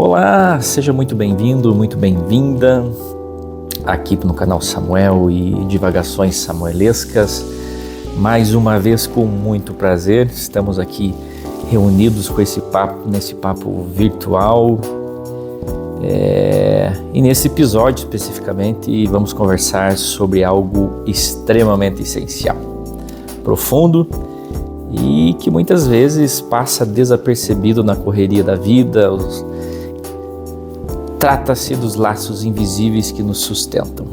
Olá, seja muito bem-vindo, muito bem-vinda aqui no canal Samuel e Divagações Samuelescas. Mais uma vez, com muito prazer, estamos aqui reunidos com nesse papo virtual. E nesse episódio especificamente vamos conversar sobre algo extremamente essencial, profundo e que muitas vezes passa desapercebido na correria da vida. Trata-se dos laços invisíveis que nos sustentam.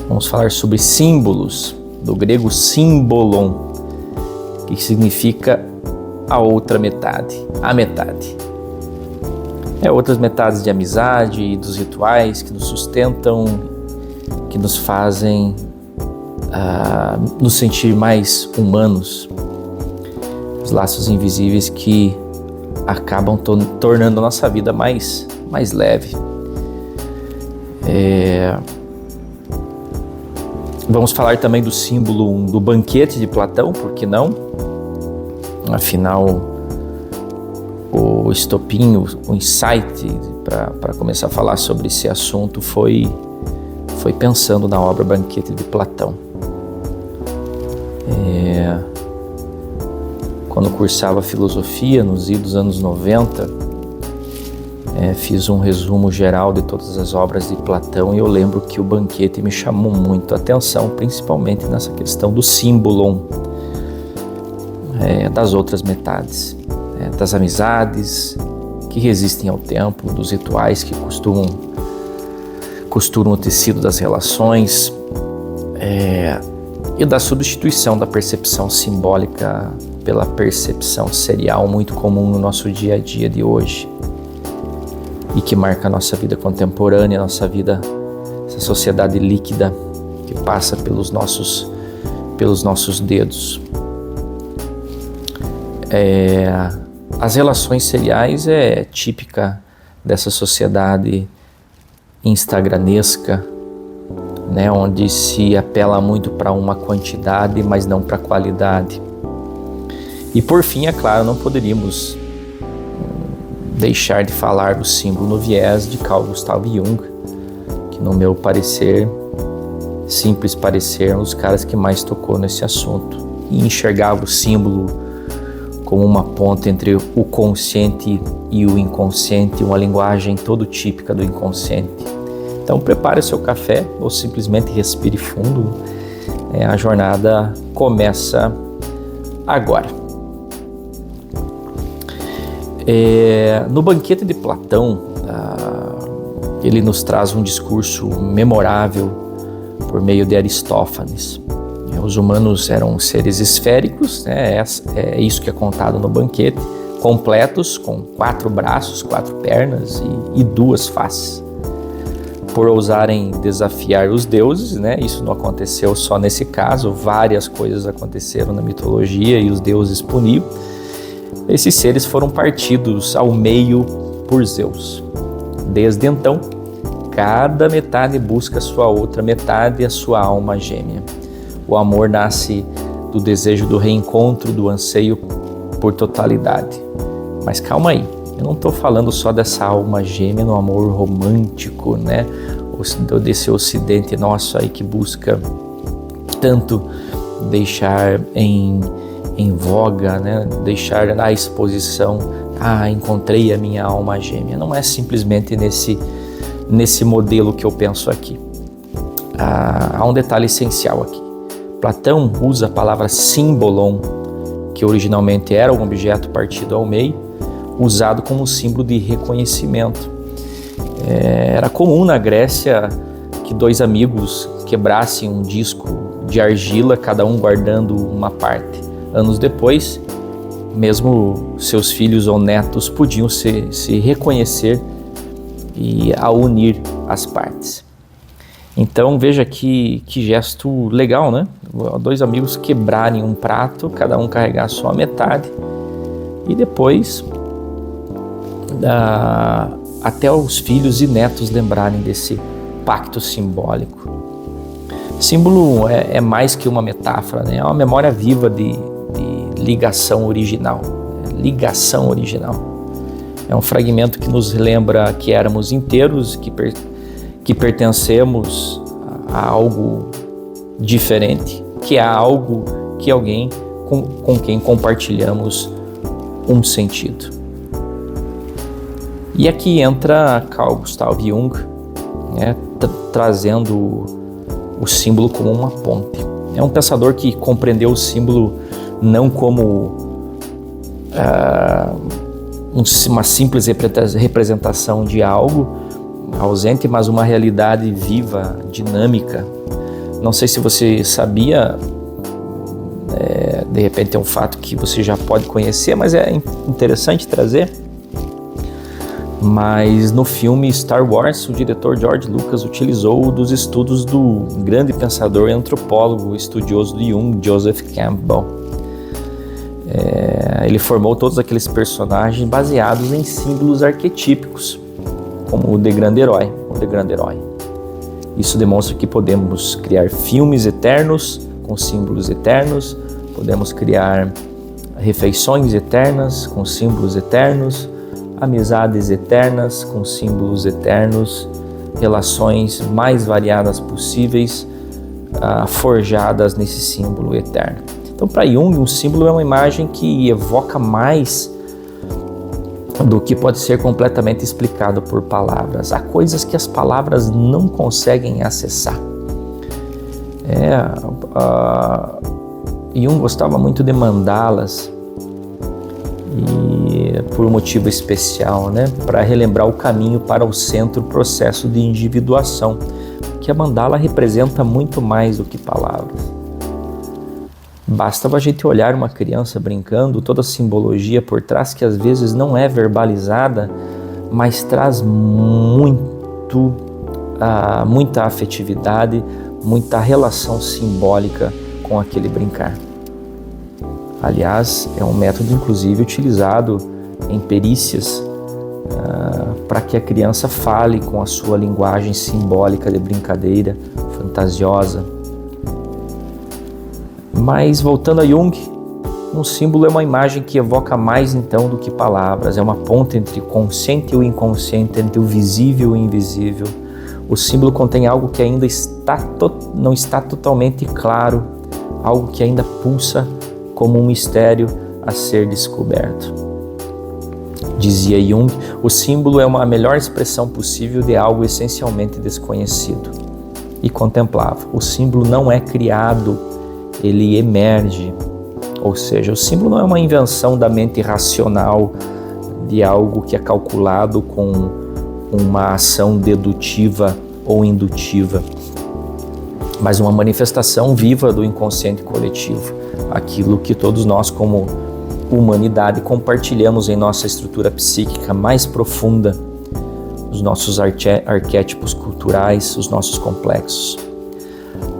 Vamos falar sobre símbolos, do grego symbolon, que significa a outra metade, a metade. Outras metades de amizade e dos rituais que nos sustentam, que nos fazem nos sentir mais humanos. Os laços invisíveis que acabam tornando a nossa vida mais leve. Vamos falar também do símbolo do banquete de Platão, por que não? Afinal, o estopim, o insight para começar a falar sobre esse assunto foi pensando na obra Banquete de Platão. Quando cursava filosofia, nos idos anos 90, fiz um resumo geral de todas as obras de Platão e eu lembro que o Banquete me chamou muito a atenção, principalmente nessa questão do símbolon, das outras metades, das amizades que resistem ao tempo, dos rituais que costuram o tecido das relações, e da substituição da percepção simbólica pela percepção serial, muito comum no nosso dia a dia de hoje e que marca a nossa vida contemporânea, a nossa vida, essa sociedade líquida que passa pelos nossos dedos. As relações seriais é típica dessa sociedade instagranesca, onde se apela muito para uma quantidade, mas não para a qualidade. E por fim, é claro, não poderíamos deixar de falar do símbolo no viés de Carl Gustav Jung, que no meu parecer, simples parecer, é um dos caras que mais tocou nesse assunto e enxergava o símbolo como uma ponte entre o consciente e o inconsciente, uma linguagem todo típica do inconsciente. Então prepare o seu café ou simplesmente respire fundo, a jornada começa agora. No Banquete de Platão, ele nos traz um discurso memorável por meio de Aristófanes. Os humanos eram seres esféricos, é isso que é contado no Banquete, completos, com 4 braços, 4 pernas e 2 faces. Por ousarem desafiar os deuses, isso não aconteceu só nesse caso, várias coisas aconteceram na mitologia e os deuses puniam. Esses seres foram partidos ao meio por Zeus. Desde então, cada metade busca a sua outra metade e a sua alma gêmea. O amor nasce do desejo do reencontro, do anseio por totalidade. Mas calma aí, eu não estou falando só dessa alma gêmea no amor romântico, desse ocidente nosso aí que busca tanto deixar em voga, deixar na exposição, encontrei a minha alma gêmea. Não é simplesmente nesse modelo que eu penso aqui. Há um detalhe essencial aqui. Platão usa a palavra symbolon, que originalmente era um objeto partido ao meio, usado como símbolo de reconhecimento. Era comum na Grécia que 2 amigos quebrassem um disco de argila, cada um guardando uma parte. Anos depois, mesmo seus filhos ou netos podiam se reconhecer e a unir as partes. Então veja que gesto legal, 2 amigos quebrarem um prato, cada um carregar a sua metade e depois até os filhos e netos lembrarem desse pacto simbólico. Símbolo é mais que uma metáfora, é uma memória viva de ligação original. É um fragmento que nos lembra que éramos inteiros, que pertencemos a algo diferente, que há algo que alguém com quem compartilhamos um sentido. E aqui entra Carl Gustav Jung, né, trazendo o símbolo como uma ponte. É um pensador que compreendeu o símbolo não como uma simples representação de algo ausente, mas uma realidade viva, dinâmica. Não sei se você sabia, de repente é um fato que você já pode conhecer, mas é interessante trazer. Mas no filme Star Wars, o diretor George Lucas utilizou dos estudos do grande pensador e antropólogo estudioso de Jung, Joseph Campbell. Ele formou todos aqueles personagens baseados em símbolos arquetípicos, como o The Grande Herói. Isso demonstra que podemos criar filmes eternos com símbolos eternos, podemos criar refeições eternas com símbolos eternos, amizades eternas com símbolos eternos, relações mais variadas possíveis, forjadas nesse símbolo eterno. Então, para Jung, um símbolo é uma imagem que evoca mais do que pode ser completamente explicado por palavras. Há coisas que as palavras não conseguem acessar. Jung gostava muito de mandalas, e por um motivo especial, né? Para relembrar o caminho para o centro, o processo de individuação, que a mandala representa muito mais do que palavras. Bastava a gente olhar uma criança brincando, toda a simbologia por trás que às vezes não é verbalizada, mas traz muita afetividade, muita relação simbólica com aquele brincar. Aliás, é um método inclusive utilizado em perícias para que a criança fale com a sua linguagem simbólica de brincadeira, fantasiosa. Mas voltando a Jung, um símbolo é uma imagem que evoca mais então do que palavras. É uma ponte entre o consciente e o inconsciente, entre o visível e o invisível. O símbolo contém algo que ainda não está totalmente claro, algo que ainda pulsa como um mistério a ser descoberto. Dizia Jung, o símbolo é a melhor expressão possível de algo essencialmente desconhecido. E contemplava, o símbolo não é criado, ele emerge. Ou seja, o símbolo não é uma invenção da mente racional de algo que é calculado com uma ação dedutiva ou indutiva, mas uma manifestação viva do inconsciente coletivo, aquilo que todos nós como humanidade compartilhamos em nossa estrutura psíquica mais profunda, os nossos arquétipos culturais, os nossos complexos.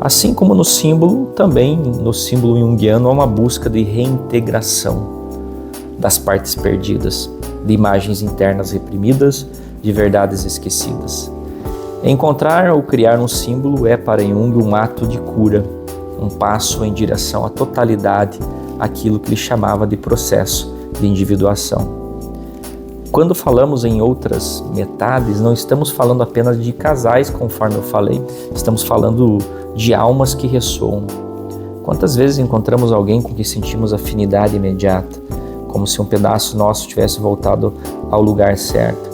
Assim como no símbolo, também no símbolo junguiano há uma busca de reintegração das partes perdidas, de imagens internas reprimidas, de verdades esquecidas. Encontrar ou criar um símbolo é para Jung um ato de cura, um passo em direção à totalidade, aquilo que ele chamava de processo de individuação. Quando falamos em outras metades, não estamos falando apenas de casais, conforme eu falei, estamos falando de almas que ressoam. Quantas vezes encontramos alguém com quem sentimos afinidade imediata, como se um pedaço nosso tivesse voltado ao lugar certo?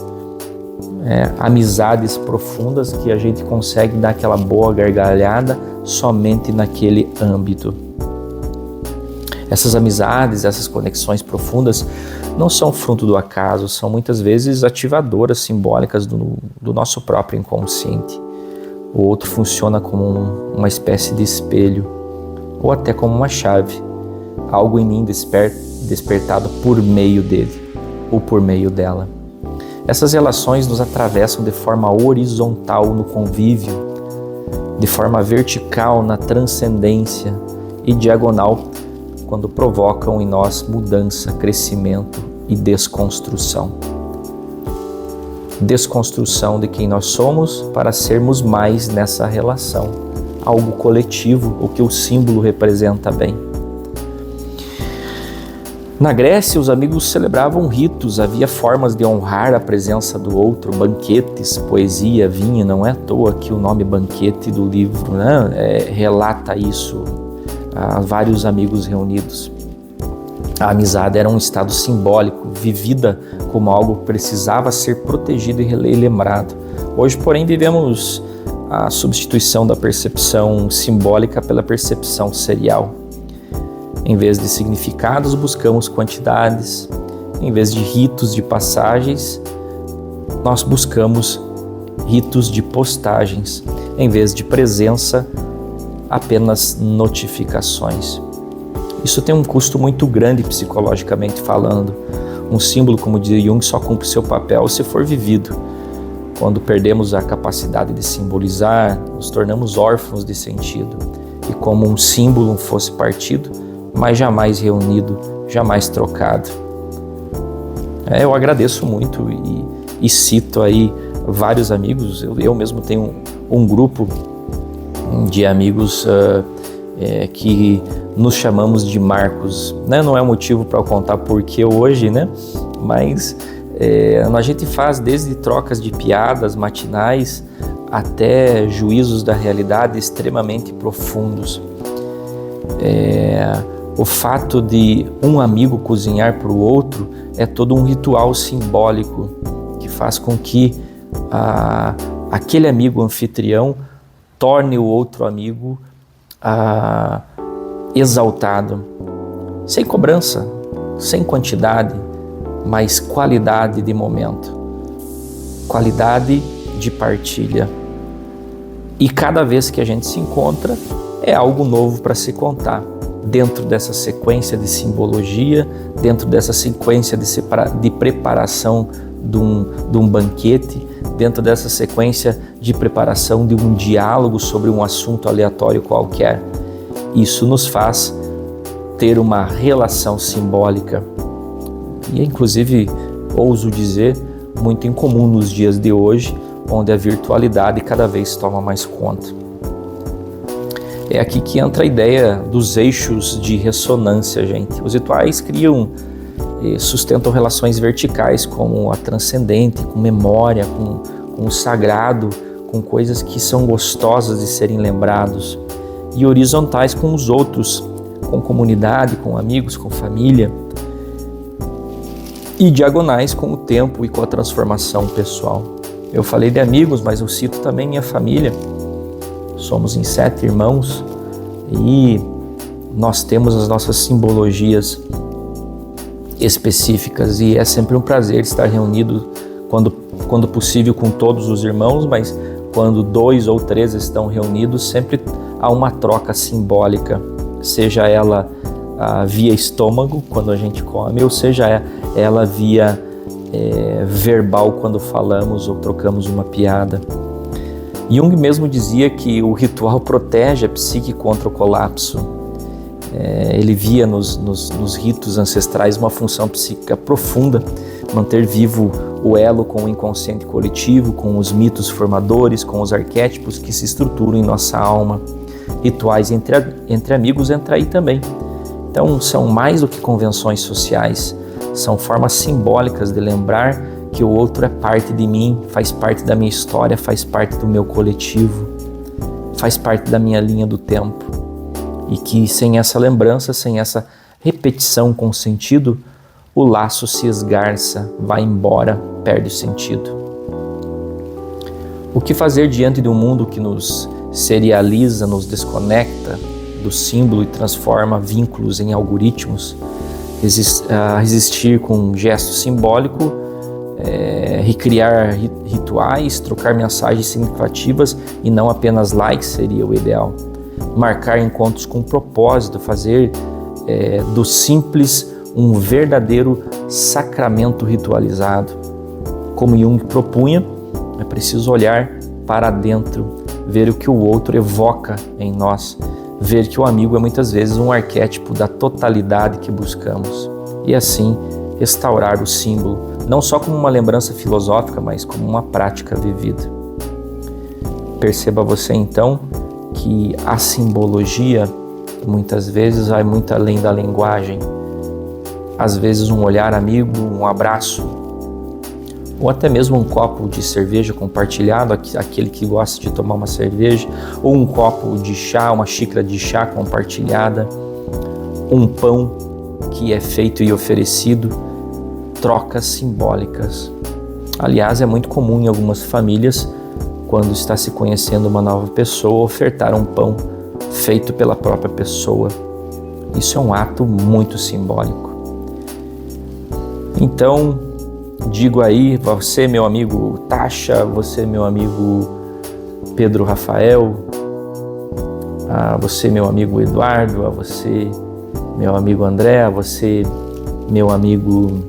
Amizades profundas que a gente consegue dar aquela boa gargalhada somente naquele âmbito. Essas amizades, essas conexões profundas não são fruto do acaso, são muitas vezes ativadoras simbólicas do nosso próprio inconsciente. O outro funciona como uma espécie de espelho, ou até como uma chave, algo em mim despertado por meio dele, ou por meio dela. Essas relações nos atravessam de forma horizontal no convívio, de forma vertical na transcendência e diagonal quando provocam em nós mudança, crescimento e desconstrução. Desconstrução de quem nós somos para sermos mais nessa relação, algo coletivo, o que o símbolo representa bem. Na Grécia, os amigos celebravam ritos, havia formas de honrar a presença do outro, banquetes, poesia, vinho. Não é à toa que o nome banquete do livro, né, relata isso, vários amigos reunidos. A amizade era um estado simbólico, vivida como algo que precisava ser protegido e lembrado. Hoje, porém, vivemos a substituição da percepção simbólica pela percepção serial. Em vez de significados, buscamos quantidades. Em vez de ritos de passagens, nós buscamos ritos de postagens. Em vez de presença, apenas notificações. Isso tem um custo muito grande psicologicamente falando. Um símbolo, como diz Jung, só cumpre seu papel se for vivido. Quando perdemos a capacidade de simbolizar, nos tornamos órfãos de sentido. E como um símbolo fosse partido, mas jamais reunido, jamais trocado. Eu agradeço muito e cito aí vários amigos. Eu mesmo tenho um grupo de amigos que nos chamamos de Marcos. Não é um motivo para eu contar porquê hoje, né? Mas a gente faz desde trocas de piadas matinais até juízos da realidade extremamente profundos. O fato de um amigo cozinhar para o outro é todo um ritual simbólico que faz com que aquele amigo anfitrião torne o outro amigo exaltado, sem cobrança, sem quantidade, mas qualidade de momento, qualidade de partilha. E cada vez que a gente se encontra, é algo novo para se contar. Dentro dessa sequência de simbologia, dentro dessa sequência de preparação de um banquete, dentro dessa sequência de preparação de um diálogo sobre um assunto aleatório qualquer. Isso nos faz ter uma relação simbólica e, inclusive, ouso dizer, muito incomum nos dias de hoje, onde a virtualidade cada vez toma mais conta. É aqui que entra a ideia dos eixos de ressonância, gente. Os rituais criam e sustentam relações verticais como a transcendente, com memória, com o sagrado, com coisas que são gostosas de serem lembrados, e horizontais com os outros, com comunidade, com amigos, com família, e diagonais com o tempo e com a transformação pessoal. Eu falei de amigos, mas eu cito também minha família. Somos em 7 irmãos e nós temos as nossas simbologias específicas, e é sempre um prazer estar reunido quando possível com todos os irmãos, mas quando 2 ou 3 estão reunidos, sempre há uma troca simbólica, seja ela via estômago, quando a gente come, ou seja ela via verbal, quando falamos ou trocamos uma piada. Jung mesmo dizia que o ritual protege a psique contra o colapso. Ele via nos ritos ancestrais uma função psíquica profunda, manter vivo o elo com o inconsciente coletivo, com os mitos formadores, com os arquétipos que se estruturam em nossa alma. Rituais entre amigos entra aí também. Então são mais do que convenções sociais, são formas simbólicas de lembrar que o outro é parte de mim, faz parte da minha história, faz parte do meu coletivo, faz parte da minha linha do tempo. E que sem essa lembrança, sem essa repetição com sentido, o laço se esgarça, vai embora, perde o sentido. O que fazer diante de um mundo que nos serializa, nos desconecta do símbolo e transforma vínculos em algoritmos? Resistir com um gesto simbólico, recriar rituais, trocar mensagens significativas e não apenas likes seria o ideal. Marcar encontros com propósito, fazer do simples um verdadeiro sacramento ritualizado. Como Jung propunha, é preciso olhar para dentro, ver o que o outro evoca em nós, ver que o amigo é muitas vezes um arquétipo da totalidade que buscamos, e assim restaurar o símbolo, não só como uma lembrança filosófica, mas como uma prática vivida. Perceba você então que a simbologia muitas vezes vai muito além da linguagem. às vezes um olhar amigo, um abraço, ou até mesmo um copo de cerveja compartilhado, aquele que gosta de tomar uma cerveja, ou um copo de chá, uma xícara de chá compartilhada, um pão que é feito e oferecido, trocas simbólicas. Aliás, é muito comum em algumas famílias, quando está se conhecendo uma nova pessoa, ofertar um pão feito pela própria pessoa. Isso é um ato muito simbólico. Então, digo aí, você, meu amigo Tasha, você, meu amigo Pedro Rafael, a você, meu amigo Eduardo, a você, meu amigo André, a você, meu amigo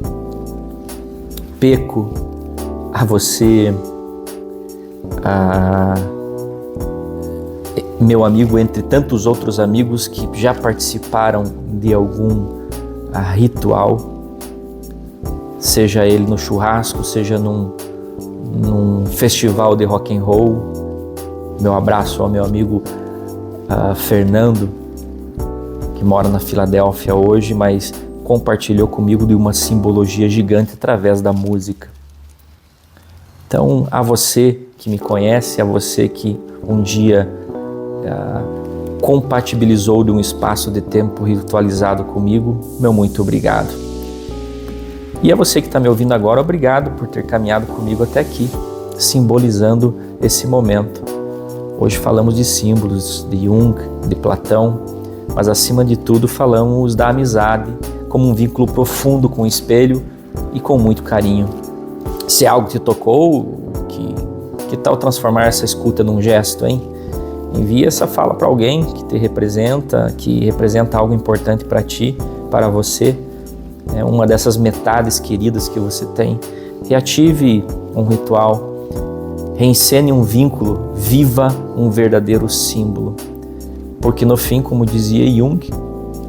Peco, a você, meu amigo, entre tantos outros amigos que já participaram de algum ritual, seja ele no churrasco, seja num festival de rock and roll. Meu abraço ao meu amigo Fernando, que mora na Filadélfia hoje, mas compartilhou comigo de uma simbologia gigante através da música. Então, a você que me conhece, a você que um dia compatibilizou de um espaço de tempo ritualizado comigo, meu muito obrigado. E a você que está me ouvindo agora, obrigado por ter caminhado comigo até aqui, simbolizando esse momento. Hoje falamos de símbolos, de Jung, de Platão, mas acima de tudo falamos da amizade como um vínculo profundo com o espelho e com muito carinho. Se algo te tocou, que tal transformar essa escuta num gesto, hein? Envia essa fala para alguém que te representa, que representa algo importante para ti, para você. É uma dessas metades queridas que você tem. Reative um ritual, reencene um vínculo, viva um verdadeiro símbolo. Porque no fim, como dizia Jung,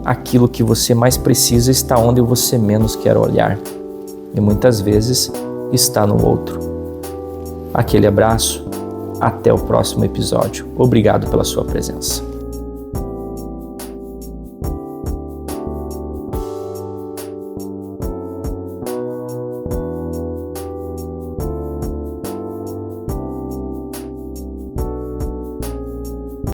aquilo que você mais precisa está onde você menos quer olhar. E muitas vezes está no outro. Aquele abraço, até o próximo episódio. Obrigado pela sua presença.